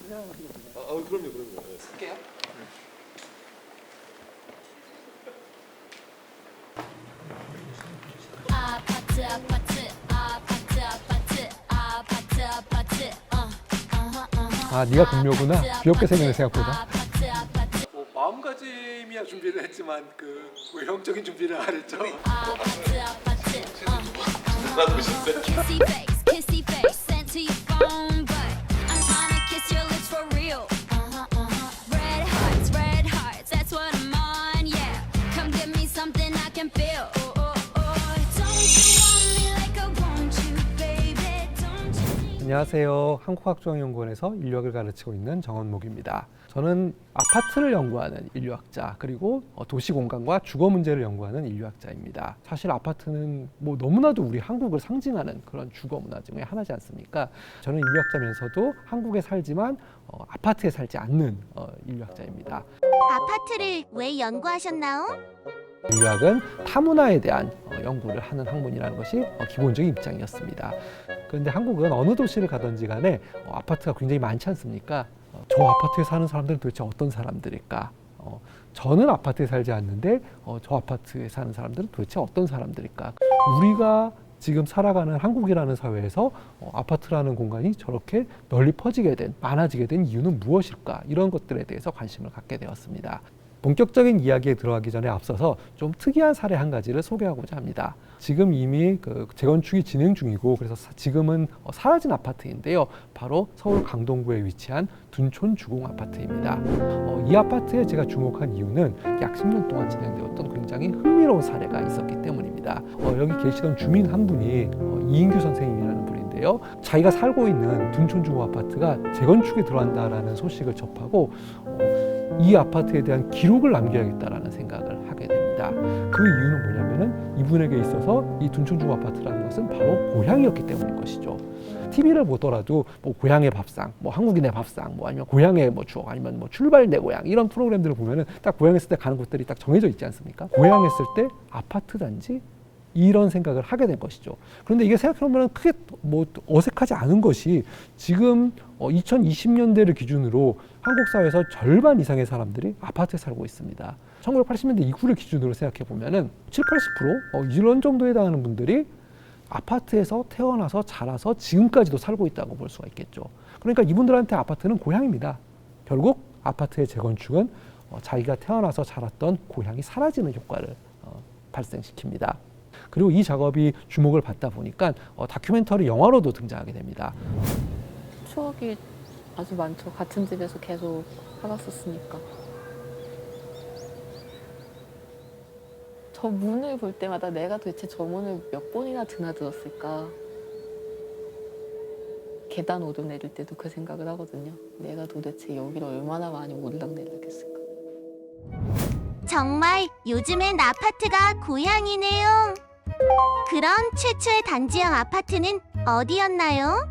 그럼요. 쓸게요. 아파트 아파트 아파트 아파트 아파트 아파트 아, 네가 금요구나. 귀엽게 생겼네 생각보다. 아파트 아파트 마음가짐이야 준비를 했지만 그 외형적인 준비를 안 했죠. 아파트 아파트 나도 보셨어요? Kissy face kissy face sent to your phone but I'm trying to kiss your lips for real red hearts that's what I'm on yeah come give me something I can feel don't you want me like I want you baby don't you 안녕하세요. 한국학종연구원에서 인류학을 가르치고 있는 정원목입니다. 저는 아파트를 연구하는 인류학자, 그리고 도시공간과 주거 문제를 연구하는 인류학자입니다. 사실 아파트는 뭐 너무나도 우리 한국을 상징하는 그런 주거 문화 중에 하나지 않습니까? 저는 인류학자면서도 한국에 살지만 아파트에 살지 않는 인류학자입니다. 아파트를 왜 연구하셨나요? 인류학은 타문화에 대한 연구를 하는 학문이라는 것이 기본적인 입장이었습니다. 그런데 한국은 어느 도시를 가든지 간에 아파트가 굉장히 많지 않습니까? 저 아파트에 사는 사람들은 도대체 어떤 사람들일까? 저는 아파트에 살지 않는데 저 아파트에 사는 사람들은 도대체 어떤 사람들일까? 우리가 지금 살아가는 한국이라는 사회에서 아파트라는 공간이 저렇게 널리 퍼지게 된, 많아지게 된 이유는 무엇일까? 이런 것들에 대해서 관심을 갖게 되었습니다. 본격적인 이야기에 들어가기 전에 앞서서 좀 특이한 사례 한 가지를 소개하고자 합니다. 지금 이미 재건축이 진행 중이고 그래서 지금은 사라진 아파트인데요. 바로 서울 강동구에 위치한 둔촌 주공 아파트입니다. 이 아파트에 제가 주목한 이유는 약 10년 동안 진행되었던 굉장히 흥미로운 사례가 있었기 때문입니다. 여기 계시던 주민 한 분이 이인규 선생님이라는 분인데요. 자기가 살고 있는 둔촌 주공 아파트가 재건축에 들어간다라는 소식을 접하고 이 아파트에 대한 기록을 남겨야겠다라는 생각을 하게 됩니다. 그 이유는 뭐냐면은 이분에게 있어서 이 둔촌주공 아파트라는 것은 바로 고향이었기 때문인 것이죠. TV를 보더라도 뭐 고향의 밥상, 뭐 한국인의 밥상, 뭐 아니면 고향의 뭐 추억, 아니면 뭐 출발 내 고향 이런 프로그램들을 보면은 딱 고향했을 때 가는 곳들이 딱 정해져 있지 않습니까? 고향했을 때 아파트 단지 이런 생각을 하게 된 것이죠. 그런데 이게 생각해보면 크게 뭐 어색하지 않은 것이 지금 2020년대를 기준으로 한국 사회에서 절반 이상의 사람들이 아파트에 살고 있습니다. 1980년대 이후를 기준으로 생각해보면 7, 80% 이런 정도에 해당하는 분들이 아파트에서 태어나서 자라서 지금까지도 살고 있다고 볼 수가 있겠죠. 그러니까 이분들한테 아파트는 고향입니다. 결국 아파트의 재건축은 자기가 태어나서 자랐던 고향이 사라지는 효과를 발생시킵니다. 그리고 이 작업이 주목을 받다 보니까 다큐멘터리 영화로도 등장하게 됩니다. 추억이 아주 많죠. 같은 집에서 계속 살았었으니까. 저 문을 볼 때마다 내가 도대체 저 문을 몇 번이나 드나들었을까. 계단 오르내릴 때도 그 생각을 하거든요. 내가 도대체 여기를 얼마나 많이 오르락내리락했을까. 정말 요즘엔 아파트가 고향이네요. 그럼 최초의 단지형 아파트는 어디였나요?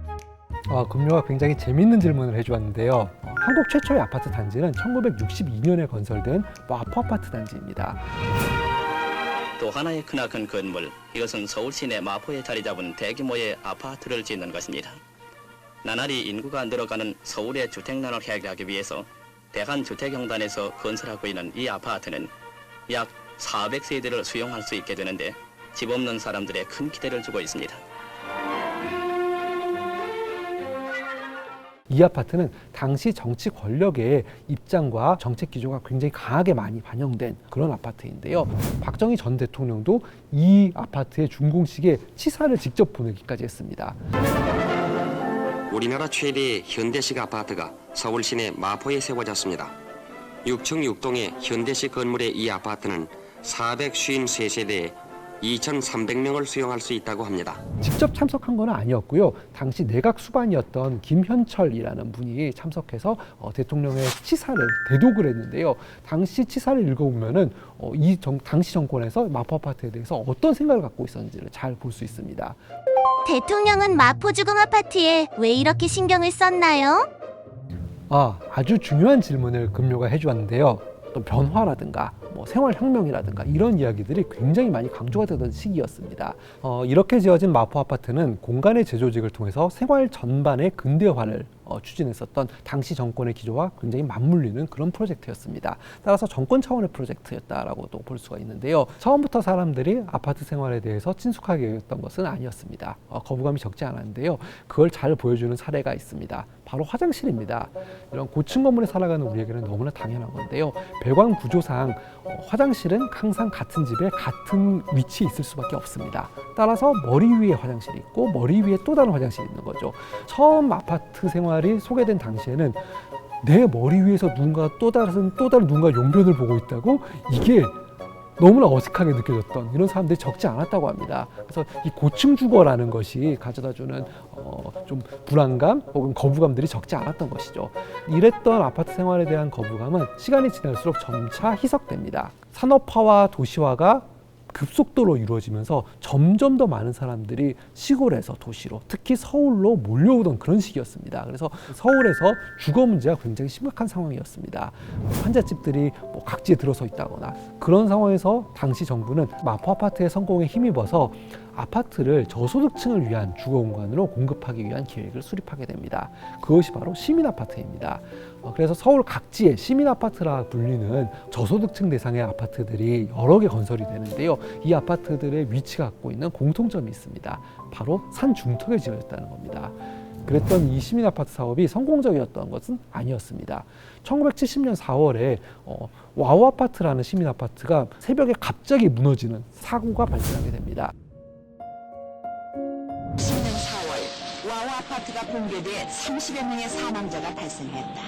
금요가 굉장히 재미있는 질문을 해주었는데요. 한국 최초의 아파트 단지는 1962년에 건설된 마포 아파트 단지입니다. 또 하나의 크나큰 건물, 이것은 서울 시내 마포에 자리 잡은 대규모의 아파트를 짓는 것입니다. 나날이 인구가 늘어가는 서울의 주택난을 해결하기 위해서 대한주택공단에서 건설하고 있는 이 아파트는 약 400세대를 수용할 수 있게 되는데 집 없는 사람들의 큰 기대를 주고 있습니다. 이 아파트는 당시 정치 권력의 입장과 정책 기조가 굉장히 강하게 많이 반영된 그런 아파트인데요. 박정희 전 대통령도 이 아파트의 준공식에 치사를 직접 보내기까지 했습니다. 우리나라 최대의 현대식 아파트가 서울 시내 마포에 세워졌습니다. 6층 6동의 현대식 건물의 이 아파트는 453세대에 2,300명을 수용할 수 있다고 합니다. 직접 참석한 건 아니었고요. 당시 내각 수반이었던 김현철이라는 분이 참석해서 대통령의 치사를 대독을 했는데요. 당시 치사를 읽어보면은 당시 정권에서 마포 아파트에 대해서 어떤 생각을 갖고 있었는지를 잘 볼 수 있습니다. 대통령은 마포주공 아파트에 왜 이렇게 신경을 썼나요? 아주 중요한 질문을 금요가 해주었는데요. 또 변화라든가 생활혁명이라든가 이런 이야기들이 굉장히 많이 강조가 되던 시기였습니다. 이렇게 지어진 마포 아파트는 공간의 재조직을 통해서 생활 전반의 근대화를 추진했었던 당시 정권의 기조와 굉장히 맞물리는 그런 프로젝트였습니다. 따라서 정권 차원의 프로젝트였다라고도 볼 수가 있는데요. 처음부터 사람들이 아파트 생활에 대해서 친숙하게 여겼던 것은 아니었습니다. 거부감이 적지 않았는데요. 그걸 잘 보여주는 사례가 있습니다. 바로 화장실입니다. 이런 고층 건물에 살아가는 우리에게는 너무나 당연한 건데요. 배관 구조상 화장실은 항상 같은 집에 같은 위치에 있을 수밖에 없습니다. 따라서 머리 위에 화장실이 있고 머리 위에 또 다른 화장실이 있는 거죠. 처음 아파트 생활이 소개된 당시에는 내 머리 위에서 누군가 또 다른 누군가 용변을 보고 있다고, 이게 너무나 어색하게 느껴졌던 이런 사람들이 적지 않았다고 합니다. 그래서 이 고층 주거라는 것이 가져다주는 좀 불안감 혹은 거부감들이 적지 않았던 것이죠. 이랬던 아파트 생활에 대한 거부감은 시간이 지날수록 점차 희석됩니다. 산업화와 도시화가 급속도로 이루어지면서 점점 더 많은 사람들이 시골에서 도시로, 특히 서울로 몰려오던 그런 시기였습니다. 그래서 서울에서 주거 문제가 굉장히 심각한 상황이었습니다. 환자집들이 각지에 들어서 있다거나 그런 상황에서 당시 정부는 마포 아파트의 성공에 힘입어서 아파트를 저소득층을 위한 주거 공간으로 공급하기 위한 계획을 수립하게 됩니다. 그것이 바로 시민 아파트입니다. 그래서 서울 각지에 시민 아파트라 불리는 저소득층 대상의 아파트들이 여러 개 건설이 되는데요. 이 아파트들의 위치가 갖고 있는 공통점이 있습니다. 바로 산 중턱에 지어졌다는 겁니다. 그랬던 이 시민 아파트 사업이 성공적이었던 것은 아니었습니다. 1970년 4월에 와우 아파트라는 시민 아파트가 새벽에 갑자기 무너지는 사고가 발생하게 됩니다. 10년 4월 와우 아파트가 붕괴돼 30여 명의 사망자가 발생했다.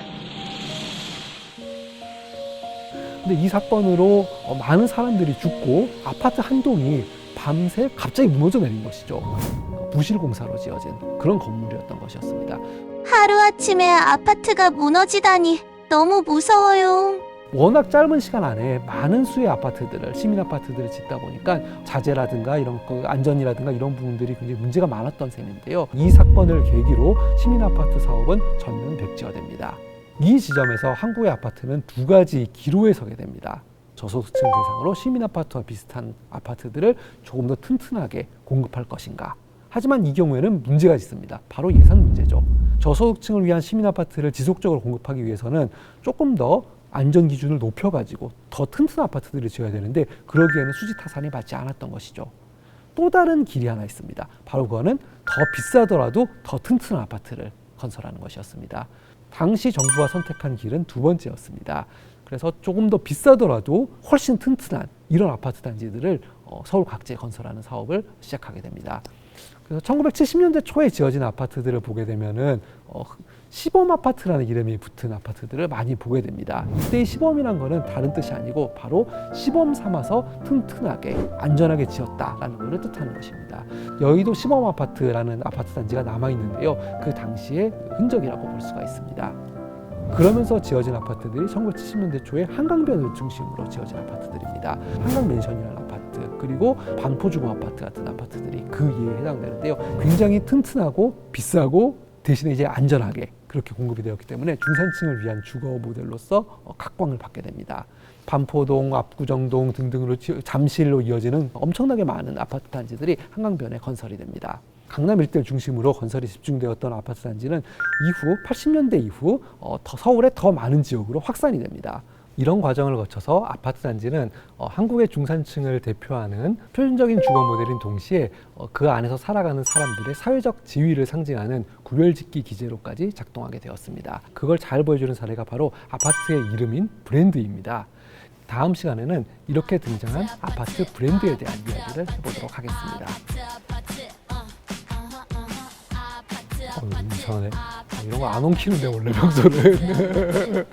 근데 이 사건으로 많은 사람들이 죽고 아파트 한 동이 밤새 갑자기 무너져 내린 것이죠. 부실공사로 지어진 그런 건물이었던 것이었습니다. 하루아침에 아파트가 무너지다니 너무 무서워요. 워낙 짧은 시간 안에 많은 수의 아파트들을, 시민 아파트들을 짓다 보니까 자재라든가 이런 안전이라든가 이런 부분들이 굉장히 문제가 많았던 셈인데요. 이 사건을 계기로 시민 아파트 사업은 전면 백지화됩니다. 이 지점에서 한국의 아파트는 두 가지 기로에 서게 됩니다. 저소득층 대상으로 시민 아파트와 비슷한 아파트들을 조금 더 튼튼하게 공급할 것인가. 하지만 이 경우에는 문제가 있습니다. 바로 예산 문제죠. 저소득층을 위한 시민 아파트를 지속적으로 공급하기 위해서는 조금 더 안전 기준을 높여가지고 더 튼튼한 아파트들을 지어야 되는데 그러기에는 수지 타산이 맞지 않았던 것이죠. 또 다른 길이 하나 있습니다. 바로 그거는 더 비싸더라도 더 튼튼한 아파트를 건설하는 것이었습니다. 당시 정부가 선택한 길은 두 번째였습니다. 그래서 조금 더 비싸더라도 훨씬 튼튼한 이런 아파트 단지들을 서울 각지에 건설하는 사업을 시작하게 됩니다. 그래서 1970년대 초에 지어진 아파트들을 보게 되면은 시범 아파트라는 이름이 붙은 아파트들을 많이 보게 됩니다. 이때의 시범이란 거는 다른 뜻이 아니고 바로 시범 삼아서 튼튼하게 안전하게 지었다라는 것을 뜻하는 것입니다. 여의도 시범 아파트라는 아파트 단지가 남아 있는데요. 그 당시의 흔적이라고 볼 수가 있습니다. 그러면서 지어진 아파트들이 1970년대 초에 한강변을 중심으로 지어진 아파트들입니다. 한강맨션이라는 아파트, 그리고 반포주공 아파트 같은 아파트들이 그 예에 해당되는데요. 굉장히 튼튼하고 비싸고 대신에 이제 안전하게 그렇게 공급이 되었기 때문에 중산층을 위한 주거 모델로서 각광을 받게 됩니다. 반포동, 압구정동 등등으로 잠실로 이어지는 엄청나게 많은 아파트 단지들이 한강변에 건설이 됩니다. 강남 일대를 중심으로 건설이 집중되었던 아파트 단지는 이후 80년대 이후 서울의 더 많은 지역으로 확산이 됩니다. 이런 과정을 거쳐서 아파트 단지는 한국의 중산층을 대표하는 표준적인 주거 모델인 동시에 그 안에서 살아가는 사람들의 사회적 지위를 상징하는 구별짓기 기제로까지 작동하게 되었습니다. 그걸 잘 보여주는 사례가 바로 아파트의 이름인 브랜드입니다. 다음 시간에는 이렇게 등장한 아파트 브랜드에 대한 이야기를 해보도록 하겠습니다. 이상하네. 이런 거 안 엉키는데 원래 평소는.